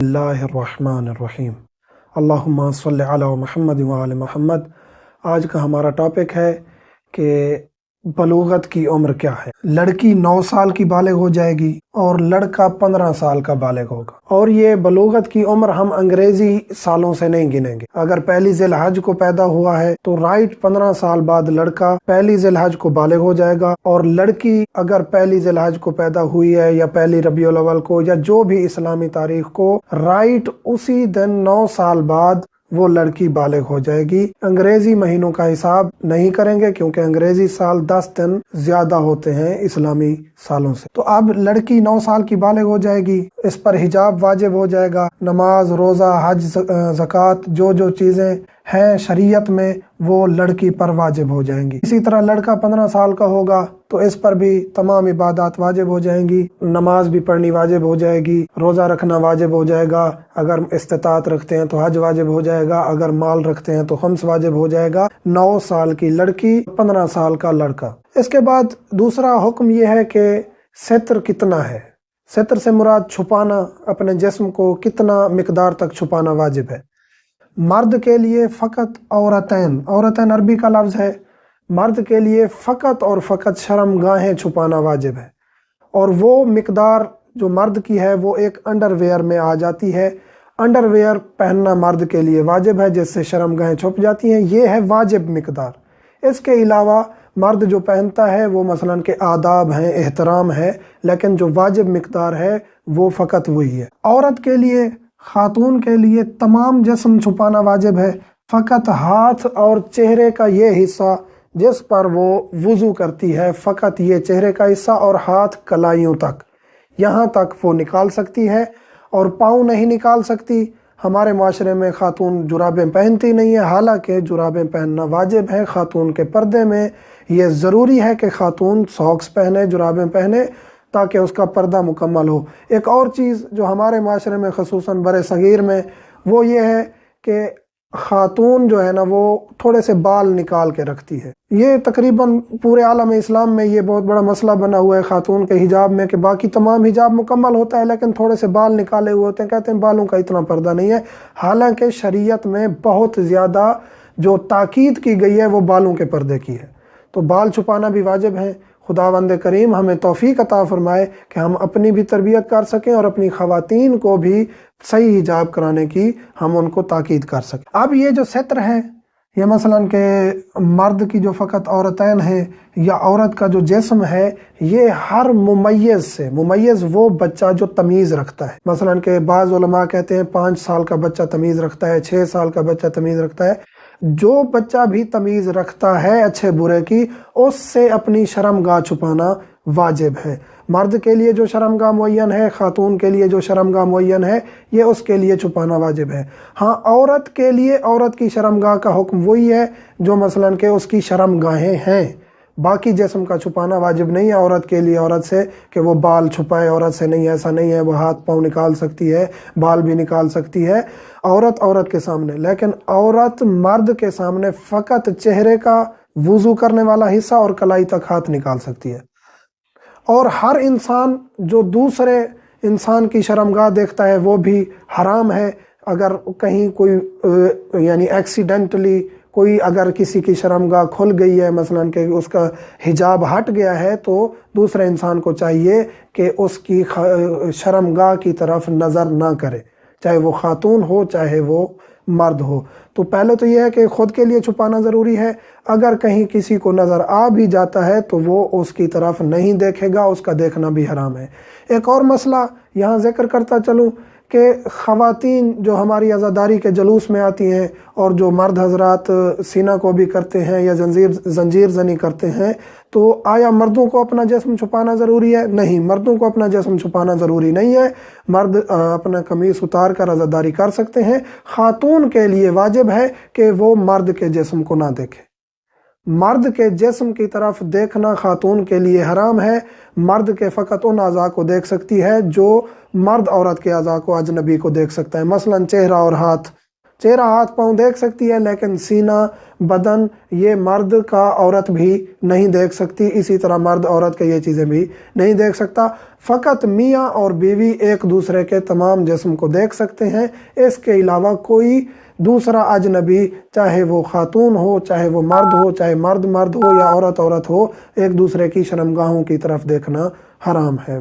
اللہ الرحمن الرحیم اللہم صلی علی محمد وآل محمد۔ آج کا ہمارا ٹاپک ہے کہ بلوغت کی عمر کیا ہے۔ لڑکی 9 سال کی بالغ ہو جائے گی اور لڑکا 15 سال کا بالغ ہوگا، اور یہ بلوغت کی عمر ہم انگریزی سالوں سے نہیں گنیں گے۔ اگر پہلی ذی الحج کو پیدا ہوا ہے تو 15 سال بعد لڑکا پہلی ذی الحج کو بالغ ہو جائے گا، اور لڑکی اگر پہلی ذی الحج کو پیدا ہوئی ہے یا پہلی ربیع الاول کو یا جو بھی اسلامی تاریخ کو، اسی دن 9 سال بعد وہ لڑکی بالغ ہو جائے گی۔ انگریزی مہینوں کا حساب نہیں کریں گے کیونکہ انگریزی سال 10 دن زیادہ ہوتے ہیں اسلامی سالوں سے۔ تو اب لڑکی 9 سال کی بالغ ہو جائے گی، اس پر حجاب واجب ہو جائے گا، نماز، روزہ، حج، زکوٰۃ، جو چیزیں ہیں شریعت میں وہ لڑکی پر واجب ہو جائیں گی۔ اسی طرح لڑکا 15 سال کا ہوگا تو اس پر بھی تمام عبادات واجب ہو جائیں گی، نماز بھی پڑھنی واجب ہو جائے گی، روزہ رکھنا واجب ہو جائے گا، اگر استطاعت رکھتے ہیں تو حج واجب ہو جائے گا، اگر مال رکھتے ہیں تو خمس واجب ہو جائے گا۔ 9 سال کی لڑکی، 15 سال کا لڑکا۔ اس کے بعد دوسرا حکم یہ ہے کہ ستر کتنا ہے۔ ستر سے مراد چھپانا، اپنے جسم کو کتنا مقدار تک چھپانا واجب ہے۔ مرد کے لیے فقط عورتین عربی کا لفظ ہے، مرد کے لیے فقط اور فقط شرم گاہیں چھپانا واجب ہے، اور وہ مقدار جو مرد کی ہے وہ ایک انڈر ویئر میں آ جاتی ہے۔ انڈر ویئر پہننا مرد کے لیے واجب ہے جس سے شرم گاہیں چھپ جاتی ہیں، یہ ہے واجب مقدار۔ اس کے علاوہ مرد جو پہنتا ہے وہ مثلاً کہ آداب ہیں، احترام ہے، لیکن جو واجب مقدار ہے وہ فقط وہی ہے۔ عورت کے لیے، خاتون کے لیے تمام جسم چھپانا واجب ہے، فقط ہاتھ اور چہرے کا یہ حصہ جس پر وہ وضو کرتی ہے، فقط یہ چہرے کا حصہ اور ہاتھ کلائیوں تک، یہاں تک وہ نکال سکتی ہے، اور پاؤں نہیں نکال سکتی۔ ہمارے معاشرے میں خاتون جرابیں پہنتی نہیں ہیں، حالانکہ جرابیں پہننا واجب ہے۔ خاتون کے پردے میں یہ ضروری ہے کہ خاتون ساکس پہنے، جرابیں پہنے، تاکہ اس کا پردہ مکمل ہو۔ ایک اور چیز جو ہمارے معاشرے میں خصوصاً بر صغیر میں وہ یہ ہے کہ خاتون جو ہے نا وہ تھوڑے سے بال نکال کے رکھتی ہے۔ یہ تقریباً پورے عالم اسلام میں یہ بہت بڑا مسئلہ بنا ہوا ہے خاتون کے حجاب میں، کہ باقی تمام حجاب مکمل ہوتا ہے لیکن تھوڑے سے بال نکالے ہوئے ہوتے ہیں، کہتے ہیں بالوں کا اتنا پردہ نہیں ہے، حالانکہ شریعت میں بہت زیادہ جو تاکید کی گئی ہے وہ بالوں کے پردے کی ہے۔ تو بال چھپانا بھی واجب ہے۔ خداوند کریم ہمیں توفیق عطا فرمائے کہ ہم اپنی بھی تربیت کر سکیں اور اپنی خواتین کو بھی صحیح حجاب کرانے کی ہم ان کو تاکید کر سکیں۔ اب یہ جو ستر ہے، یہ مثلاً کہ مرد کی جو فقط عورتین ہیں یا عورت کا جو جسم ہے، یہ ہر ممیز سے، ممیز وہ بچہ جو تمیز رکھتا ہے، مثلاً کہ بعض علماء کہتے ہیں 5 سال کا بچہ تمیز رکھتا ہے، 6 سال کا بچہ تمیز رکھتا ہے، جو بچہ بھی تمیز رکھتا ہے اچھے برے کی، اس سے اپنی شرم گاہ چھپانا واجب ہے۔ مرد کے لیے جو شرم گاہ معین ہے، خاتون کے لیے جو شرم گاہ معین ہے، یہ اس کے لیے چھپانا واجب ہے۔ ہاں، عورت کے لیے عورت کی شرم گاہ کا حکم وہی ہے جو مثلاً کہ اس کی شرم گاہیں ہیں، باقی جسم کا چھپانا واجب نہیں ہے عورت کے لیے۔ عورت سے کہ وہ بال چھپائے، عورت سے نہیں، ایسا نہیں ہے، وہ ہاتھ پاؤں نکال سکتی ہے، بال بھی نکال سکتی ہے، عورت کے سامنے، لیکن عورت مرد کے سامنے فقط چہرے کا وضو کرنے والا حصہ اور کلائی تک ہاتھ نکال سکتی ہے۔ اور ہر انسان جو دوسرے انسان کی شرمگاہ دیکھتا ہے وہ بھی حرام ہے۔ اگر کہیں کوئی یعنی ایکسیڈنٹلی کوئی اگر کسی کی شرمگاہ کھل گئی ہے، مثلاً کہ اس کا حجاب ہٹ گیا ہے، تو دوسرے انسان کو چاہیے کہ اس کی شرمگاہ کی طرف نظر نہ کرے، چاہے وہ خاتون ہو چاہے وہ مرد ہو۔ تو پہلے تو یہ ہے کہ خود کے لیے چھپانا ضروری ہے، اگر کہیں کسی کو نظر آ بھی جاتا ہے تو وہ اس کی طرف نہیں دیکھے گا، اس کا دیکھنا بھی حرام ہے۔ ایک اور مسئلہ یہاں ذکر کرتا چلوں کہ خواتین جو ہماری عزاداری کے جلوس میں آتی ہیں اور جو مرد حضرات سینہ کو بھی کرتے ہیں یا زنجیر زنی کرتے ہیں، تو آیا مردوں کو اپنا جسم چھپانا ضروری ہے؟ نہیں، مردوں کو اپنا جسم چھپانا ضروری نہیں ہے، مرد اپنا قمیص اتار کر عزاداری کر سکتے ہیں۔ خاتون کے لیے واجب ہے کہ وہ مرد کے جسم کو نہ دیکھے۔ مرد کے جسم کی طرف دیکھنا خاتون کے لیے حرام ہے۔ مرد کے فقط ان اعضاء کو دیکھ سکتی ہے جو مرد عورت کے اعضاء کو اجنبی کو دیکھ سکتا ہے، مثلاً چہرہ اور ہاتھ، چہرہ ہاتھ پاؤں دیکھ سکتی ہے لیکن سینہ بدن یہ مرد کا عورت بھی نہیں دیکھ سکتی، اسی طرح مرد عورت کا یہ چیزیں بھی نہیں دیکھ سکتا۔ فقط میاں اور بیوی ایک دوسرے کے تمام جسم کو دیکھ سکتے ہیں، اس کے علاوہ کوئی دوسرا اجنبی، چاہے وہ خاتون ہو، چاہے وہ مرد ہو، چاہے مرد ہو یا عورت ہو، ایک دوسرے کی شرمگاہوں کی طرف دیکھنا حرام ہے۔